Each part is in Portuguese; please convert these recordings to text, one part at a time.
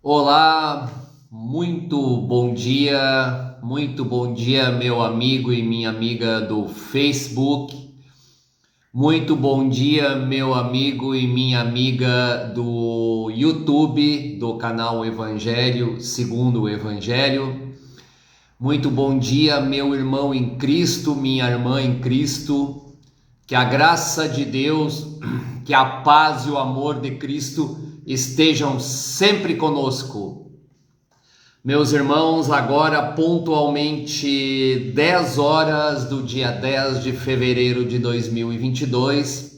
Olá, muito bom dia, meu amigo e minha amiga do Facebook. Muito bom dia, meu amigo e minha amiga do YouTube, do canal Evangelho segundo o Evangelho. Muito bom dia, meu irmão em Cristo, minha irmã em Cristo. Que a graça de Deus, que a paz e o amor de Cristo estejam sempre conosco. Meus irmãos, agora pontualmente 10 horas do dia 10 de fevereiro de 2022,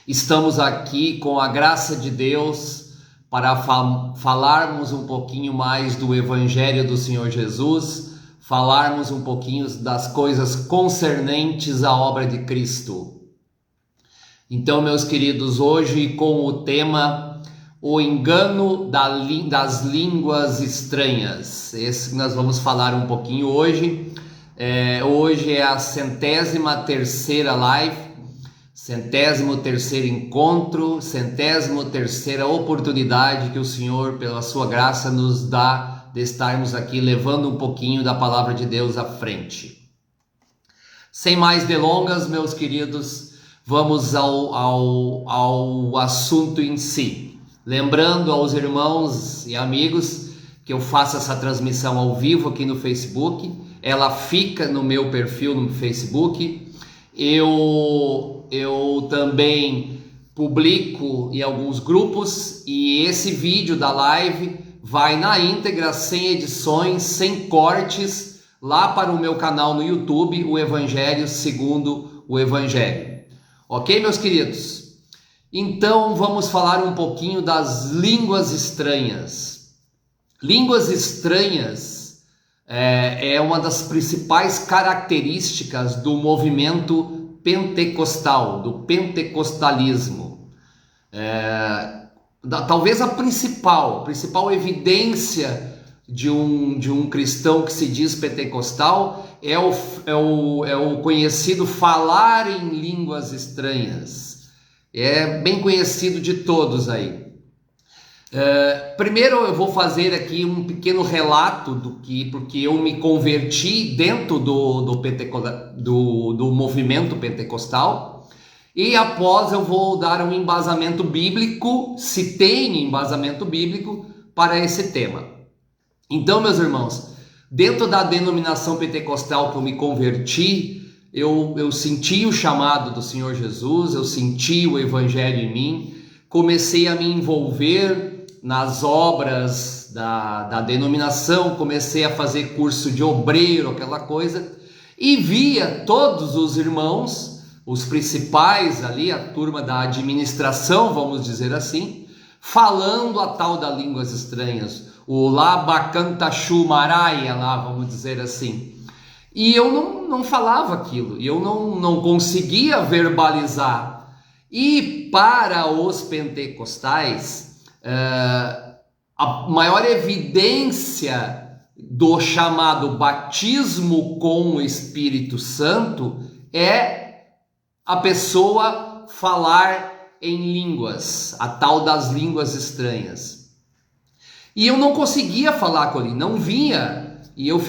estamos aqui com a graça de Deus para falarmos um pouquinho mais do Evangelho do Senhor Jesus, falarmos um pouquinho das coisas concernentes à obra de Cristo. Então, meus queridos, hoje com o tema O engano das línguas estranhas. Esse nós vamos falar um pouquinho hoje. Hoje é a 103ª live, 103º encontro, 103ª oportunidade que o Senhor, pela sua graça, nos dá de estarmos aqui levando um pouquinho da palavra de Deus à frente. Sem mais delongas, meus queridos, vamos ao assunto em si. Lembrando aos irmãos e amigos que eu faço essa transmissão ao vivo aqui no Facebook. Ela fica no meu perfil no Facebook. Eu também publico em alguns grupos e esse vídeo da live vai na íntegra, sem edições, sem cortes, lá para o meu canal no YouTube, o Evangelho segundo o Evangelho. Ok, meus queridos? Então vamos falar um pouquinho das línguas estranhas. Línguas estranhas é uma das principais características do movimento pentecostal, do pentecostalismo. Talvez a principal evidência de um cristão que se diz pentecostal é o conhecido falar em línguas estranhas. É bem conhecido de todos aí. Primeiro eu vou fazer aqui um pequeno relato porque eu me converti dentro do movimento pentecostal, e após eu vou dar um embasamento bíblico, se tem embasamento bíblico para esse tema. Então, meus irmãos, dentro da denominação pentecostal que eu me converti, eu senti o chamado do Senhor Jesus, eu senti o Evangelho em mim, comecei a me envolver nas obras da denominação, comecei a fazer curso de obreiro, aquela coisa, e via todos os irmãos, os principais ali, a turma da administração, vamos dizer assim, falando a tal das línguas estranhas, o Labacantachumaraya lá, vamos dizer assim. E eu não falava aquilo, eu não conseguia verbalizar. E para os pentecostais, a maior evidência do chamado batismo com o Espírito Santo é a pessoa falar em línguas, a tal das línguas estranhas. E eu não conseguia falar com ele, não vinha. E eu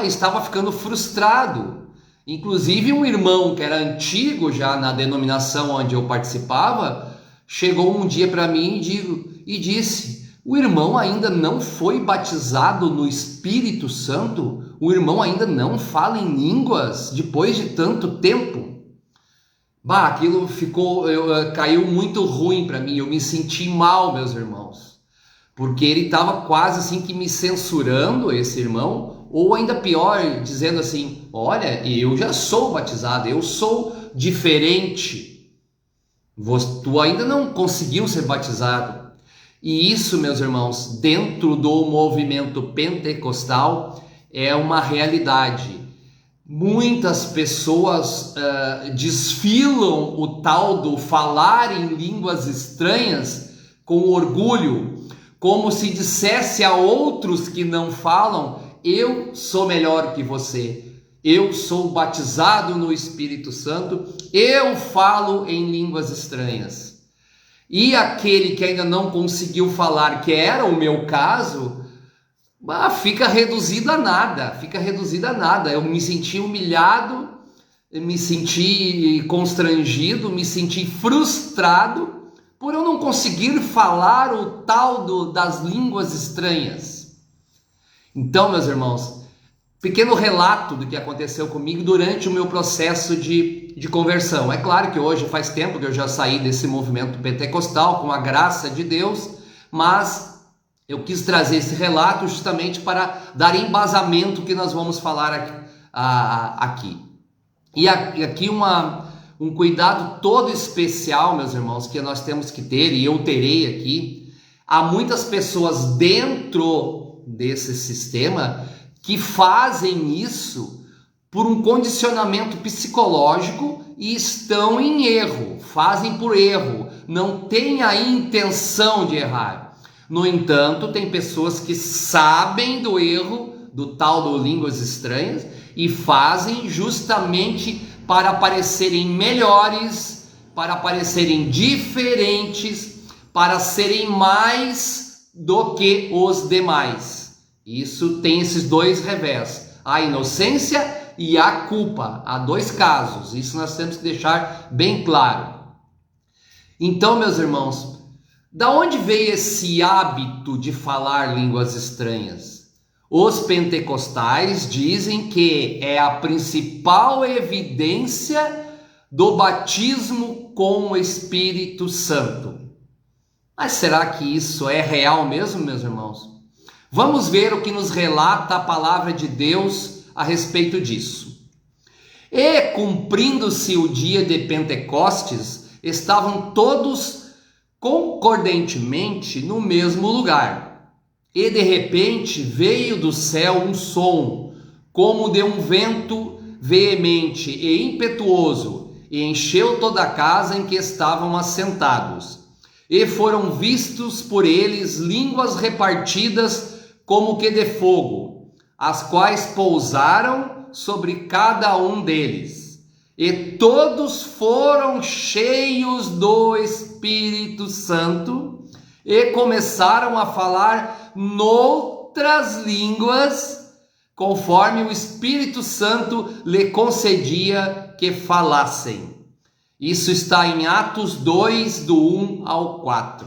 estava ficando frustrado. Inclusive um irmão que era antigo já na denominação onde eu participava, chegou um dia para mim e disse: o irmão ainda não foi batizado no Espírito Santo? O irmão ainda não fala em línguas depois de tanto tempo? Aquilo caiu muito ruim para mim, eu me senti mal, meus irmãos. Porque ele estava quase assim que me censurando, esse irmão, ou ainda pior, dizendo assim: olha, eu já sou batizado, eu sou diferente, tu ainda não conseguiu ser batizado. E isso, meus irmãos, dentro do movimento pentecostal é uma realidade. Muitas pessoas desfilam o tal do falar em línguas estranhas com orgulho, como se dissesse a outros que não falam: eu sou melhor que você, eu sou batizado no Espírito Santo, eu falo em línguas estranhas. E aquele que ainda não conseguiu falar, que era o meu caso, fica reduzido a nada, Eu me senti humilhado, me senti constrangido, me senti frustrado por eu não conseguir falar o tal das línguas estranhas. Então, meus irmãos, pequeno relato do que aconteceu comigo durante o meu processo de conversão. É claro que hoje faz tempo que eu já saí desse movimento pentecostal, com a graça de Deus, mas eu quis trazer esse relato justamente para dar embasamento que nós vamos falar aqui. E aqui um cuidado todo especial, meus irmãos, que nós temos que ter, e eu terei aqui. Há muitas pessoas dentro desse sistema que fazem isso por um condicionamento psicológico e estão em erro, fazem por erro, não têm a intenção de errar. No entanto, tem pessoas que sabem do erro, do tal do línguas estranhas, e fazem justamente para parecerem melhores, para parecerem diferentes, para serem mais do que os demais. Isso tem esses dois revés, a inocência e a culpa. Há dois casos, isso nós temos que deixar bem claro. Então, meus irmãos, da onde veio esse hábito de falar línguas estranhas? Os pentecostais dizem que é a principal evidência do batismo com o Espírito Santo. Mas será que isso é real mesmo, meus irmãos? Vamos ver o que nos relata a palavra de Deus a respeito disso. E cumprindo-se o dia de Pentecostes, estavam todos concordantemente no mesmo lugar. E de repente veio do céu um som, como de um vento veemente e impetuoso, e encheu toda a casa em que estavam assentados. E foram vistos por eles línguas repartidas como que de fogo, as quais pousaram sobre cada um deles. E todos foram cheios do Espírito Santo e começaram a falar noutras línguas, conforme o Espírito Santo lhe concedia que falassem. Isso está em Atos 2, do 1 ao 4.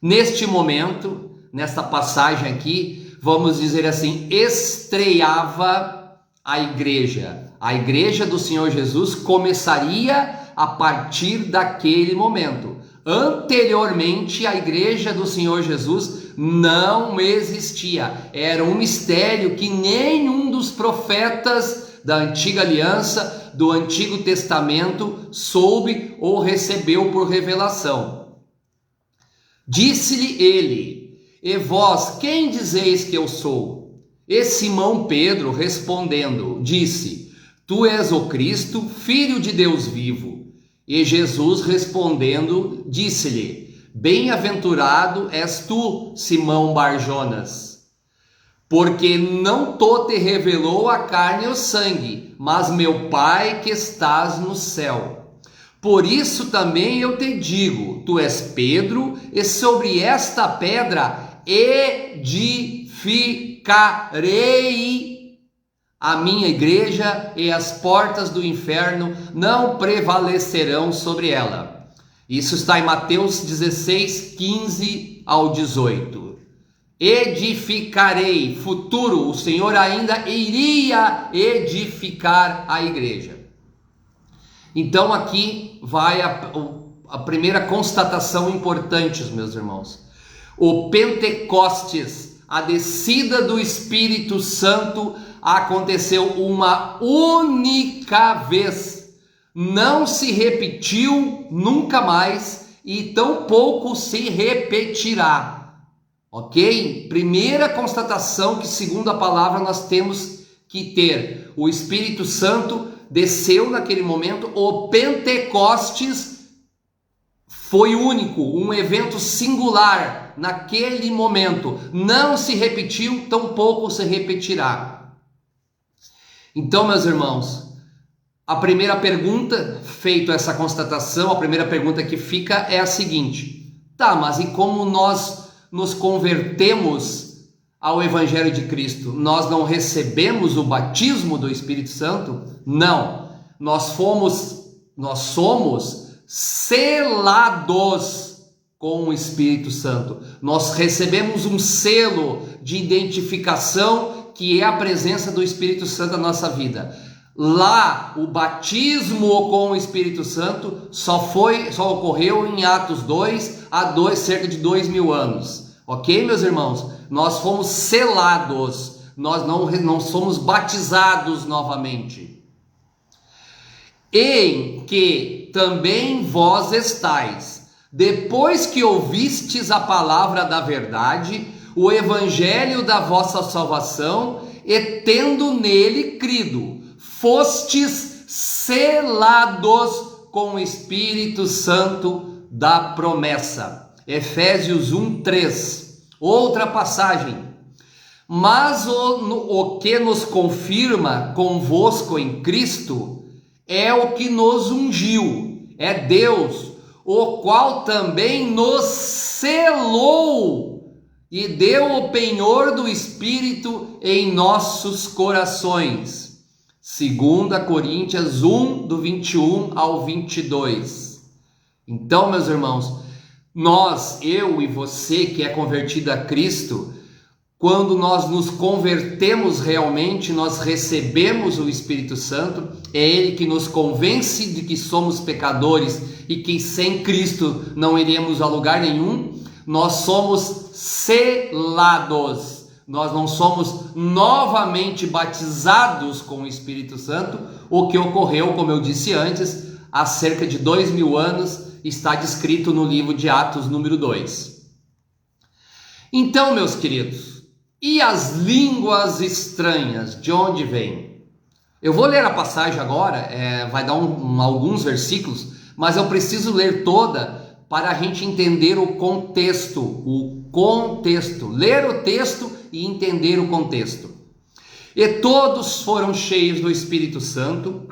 Neste momento, nesta passagem aqui, vamos dizer assim, estreava a igreja. A igreja do Senhor Jesus começaria a partir daquele momento. Anteriormente, a igreja do Senhor Jesus não existia. Era um mistério que nenhum dos profetas da antiga aliança, do Antigo Testamento, soube ou recebeu por revelação. Disse-lhe ele: e vós, quem dizeis que eu sou? E Simão Pedro, respondendo, disse: tu és o Cristo, filho de Deus vivo. E Jesus, respondendo, disse-lhe: bem-aventurado és tu, Simão Barjonas, porque não te revelou a carne e o sangue, mas meu Pai que estás no céu. Por isso também eu te digo, tu és Pedro, e sobre esta pedra edificarei a minha igreja, e as portas do inferno não prevalecerão sobre ela. Isso está em Mateus 16, 15 ao 18. Edificarei, futuro, o Senhor ainda iria edificar a igreja. Então aqui vai a primeira constatação importante, meus irmãos. O Pentecostes, a descida do Espírito Santo, aconteceu uma única vez. Não se repetiu nunca mais e tampouco se repetirá. Ok? Primeira constatação que, segundo a palavra, nós temos que ter. O Espírito Santo desceu naquele momento. O Pentecostes foi único, um evento singular naquele momento. Não se repetiu, tampouco se repetirá. Então, meus irmãos, a primeira pergunta, feito essa constatação, a primeira pergunta que fica é a seguinte: tá, mas e como nós nos convertemos ao Evangelho de Cristo? Nós não recebemos o batismo do Espírito Santo? Não, nós somos selados com o Espírito Santo. Nós recebemos um selo de identificação que é a presença do Espírito Santo na nossa vida. Lá, o batismo com o Espírito Santo só ocorreu em Atos 2, cerca de 2000 anos. Ok, meus irmãos? Nós fomos selados, nós não somos batizados novamente. Em que também vós estáis, depois que ouvistes a palavra da verdade, o evangelho da vossa salvação, e tendo nele crido, fostes selados com o Espírito Santo da promessa. Efésios 1:3. Outra passagem. Mas o que nos confirma convosco em Cristo é o que nos ungiu, é Deus, o qual também nos selou e deu o penhor do Espírito em nossos corações. 2 Coríntios 1, do 21 ao 22. Então, meus irmãos, eu e você que é convertido a Cristo, quando nós nos convertemos realmente, nós recebemos o Espírito Santo, é Ele que nos convence de que somos pecadores e que sem Cristo não iríamos a lugar nenhum. Nós somos selados. Nós não somos novamente batizados com o Espírito Santo, o que ocorreu, como eu disse antes, há cerca de 2000 anos, está descrito no livro de Atos, número 2. Então, meus queridos, e as línguas estranhas, de onde vêm? Eu vou ler a passagem agora, vai dar alguns versículos, mas eu preciso ler toda para a gente entender o contexto, ler o texto e entender o contexto. E todos foram cheios do Espírito Santo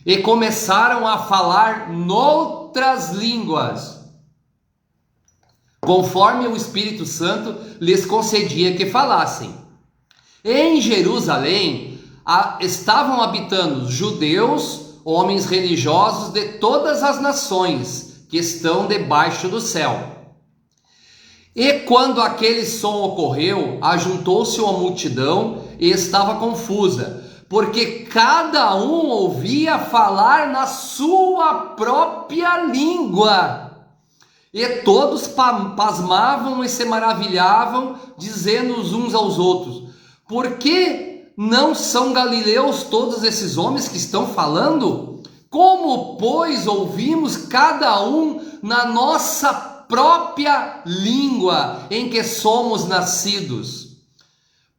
e começaram a falar noutras línguas, conforme o Espírito Santo lhes concedia que falassem. Em Jerusalém estavam habitando judeus, homens religiosos de todas as nações que estão debaixo do céu. E quando aquele som ocorreu, ajuntou-se uma multidão e estava confusa, porque cada um ouvia falar na sua própria língua. E todos pasmavam e se maravilhavam, dizendo uns aos outros: por que não são galileus todos esses homens que estão falando? Como, pois, ouvimos cada um na nossa própria língua em que somos nascidos?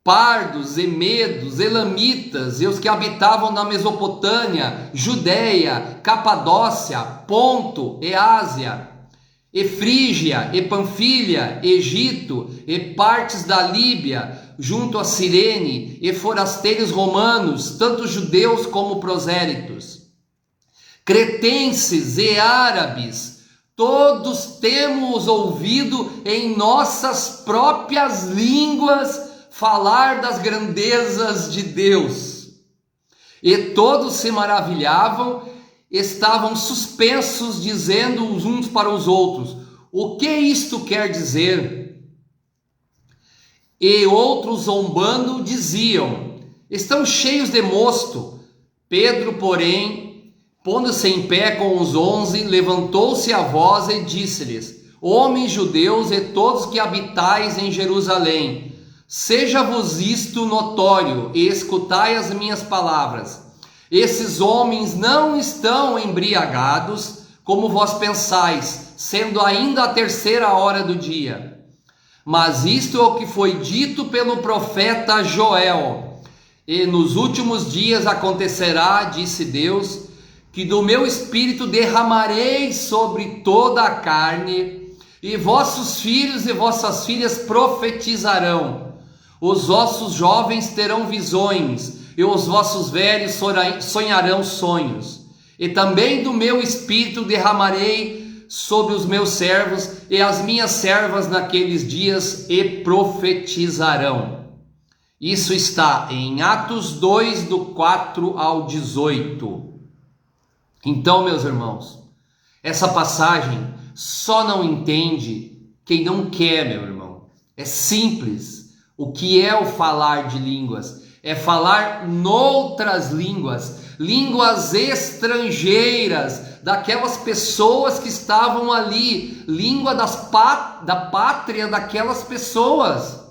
Pardos, emedos, elamitas e os que habitavam na Mesopotâmia, Judeia, Capadócia, Ponto e Ásia, e Frígia, e Panfilha, Egito, e partes da Líbia, junto a Cirene, e forasteiros romanos, tanto judeus como prosélitos, cretenses e árabes, todos temos ouvido em nossas próprias línguas falar das grandezas de Deus. E todos se maravilhavam, estavam suspensos, dizendo uns para os outros: o que isto quer dizer? E outros, zombando, diziam: estão cheios de mosto. Pedro, porém, pondo-se em pé com os 11, levantou-se a voz e disse-lhes: homens judeus e todos que habitais em Jerusalém, seja-vos isto notório e escutai as minhas palavras. Esses homens não estão embriagados, como vós pensais, sendo ainda a 3ª hora do dia. Mas isto é o que foi dito pelo profeta Joel. E nos últimos dias acontecerá, disse Deus, que do meu espírito derramarei sobre toda a carne, e vossos filhos e vossas filhas profetizarão. Os ossos jovens terão visões, e os vossos velhos sonharão sonhos. E também do meu espírito derramarei sobre os meus servos e as minhas servas naqueles dias e profetizarão. Isso está em Atos 2, do 4 ao 18. Então, meus irmãos, essa passagem só não entende quem não quer, meu irmão. É simples. O que é o falar de línguas? É falar noutras línguas, línguas estrangeiras, daquelas pessoas que estavam ali, língua da pátria daquelas pessoas,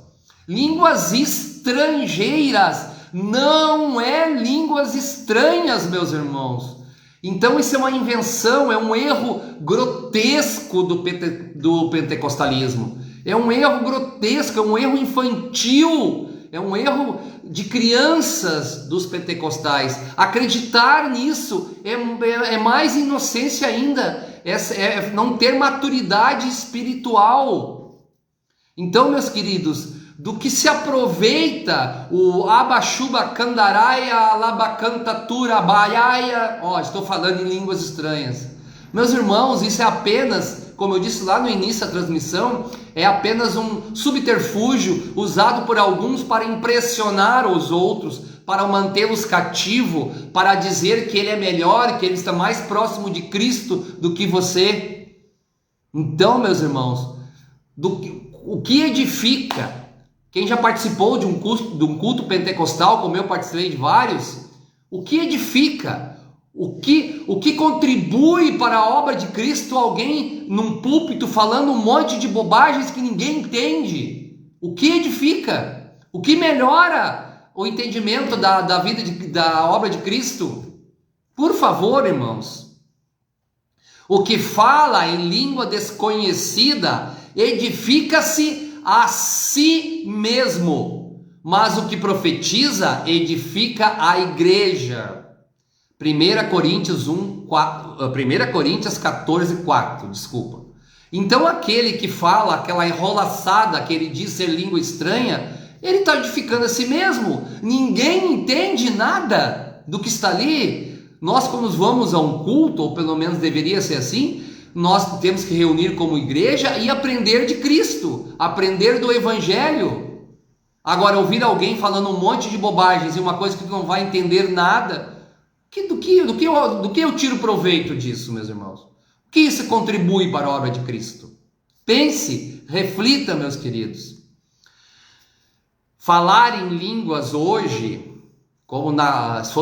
línguas estrangeiras, não é línguas estranhas, meus irmãos. Então isso é uma invenção, é um erro grotesco do pentecostalismo, é um erro grotesco, é um erro infantil, é um erro de crianças dos pentecostais. Acreditar nisso é mais inocência ainda, é não ter maturidade espiritual. Então, meus queridos, do que se aproveita o abachuba candaraia labacantatura baiaia, estou falando em línguas estranhas. Meus irmãos, isso é apenas, como eu disse lá no início da transmissão, é apenas um subterfúgio usado por alguns para impressionar os outros, para mantê-los cativos, para dizer que ele é melhor, que ele está mais próximo de Cristo do que você. Então, meus irmãos, o que edifica? Quem já participou de um culto pentecostal, como eu participei de vários, o que edifica? O que contribui para a obra de Cristo? Alguém num púlpito falando um monte de bobagens que ninguém entende. O que edifica? O que melhora o entendimento da vida da obra de Cristo? Por favor, irmãos. O que fala em língua desconhecida edifica-se a si mesmo, mas o que profetiza edifica a igreja. 1 Coríntios 14, 4, desculpa. Então aquele que fala aquela enrolaçada que ele diz ser língua estranha, ele está edificando a si mesmo. Ninguém entende nada do que está ali. Nós, quando vamos a um culto, ou pelo menos deveria ser assim, nós temos que reunir como igreja e aprender de Cristo, aprender do Evangelho. Agora, ouvir alguém falando um monte de bobagens e uma coisa que tu não vai entender nada, do que eu tiro proveito disso, meus irmãos? O que isso contribui para a obra de Cristo? Pense, reflita, meus queridos. Falar em línguas hoje, como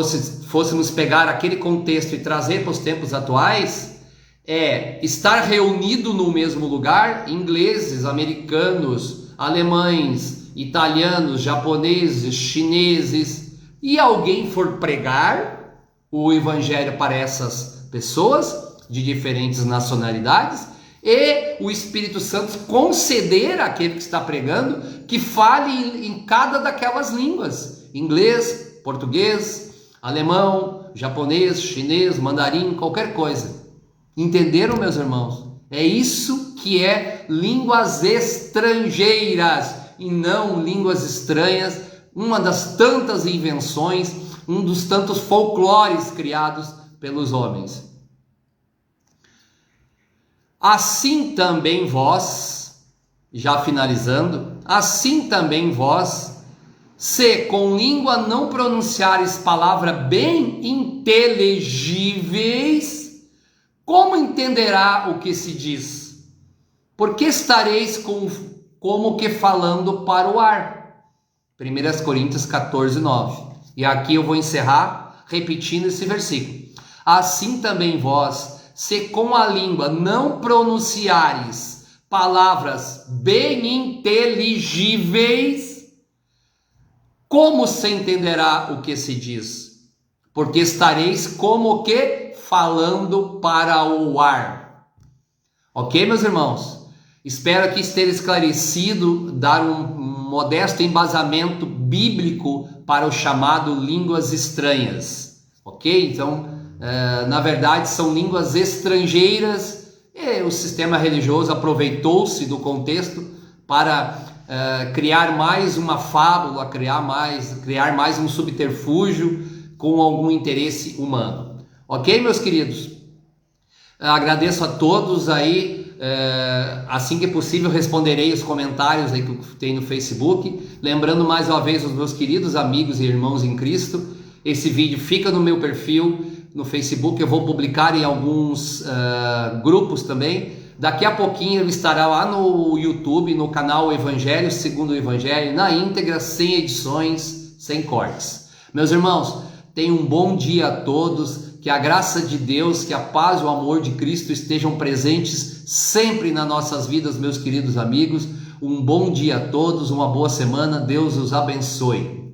se fôssemos pegar aquele contexto e trazer para os tempos atuais, é estar reunido no mesmo lugar, ingleses, americanos, alemães, italianos, japoneses, chineses, e alguém for pregar o evangelho para essas pessoas de diferentes nacionalidades, e o Espírito Santo conceder àquele que está pregando que fale em cada daquelas línguas: inglês, português, alemão, japonês, chinês, mandarim, qualquer coisa. Entenderam, meus irmãos? É isso que é línguas estrangeiras e não línguas estranhas, uma das tantas invenções, um dos tantos folclores criados pelos homens. Assim também vós, já finalizando, assim também vós, se com língua não pronunciares palavras bem inteligíveis, como entenderá o que se diz? Porque estareis como que falando para o ar. 1 Coríntios 14, 9. E aqui eu vou encerrar repetindo esse versículo. Assim também vós, se com a língua não pronunciares palavras bem inteligíveis, como se entenderá o que se diz? Porque estareis como que falando para o ar. Ok, meus irmãos? Espero que esteja esclarecido, dar um modesto embasamento bíblico para o chamado línguas estranhas. Ok? Então, na verdade, são línguas estrangeiras, e o sistema religioso aproveitou-se do contexto para criar mais uma fábula, criar mais um subterfúgio com algum interesse humano. Ok, meus queridos? Agradeço a todos aí. Assim que possível responderei os comentários aí que tem no Facebook. Lembrando mais uma vez os meus queridos amigos e irmãos em Cristo, esse vídeo fica no meu perfil no Facebook, eu vou publicar em alguns grupos também. Daqui a pouquinho ele estará lá no YouTube, no canal Evangelho Segundo o Evangelho, na íntegra, sem edições, sem cortes. Meus irmãos, tenham um bom dia a todos, que a graça de Deus, que a paz e o amor de Cristo estejam presentes sempre nas nossas vidas, meus queridos amigos. Um bom dia a todos, uma boa semana, Deus os abençoe.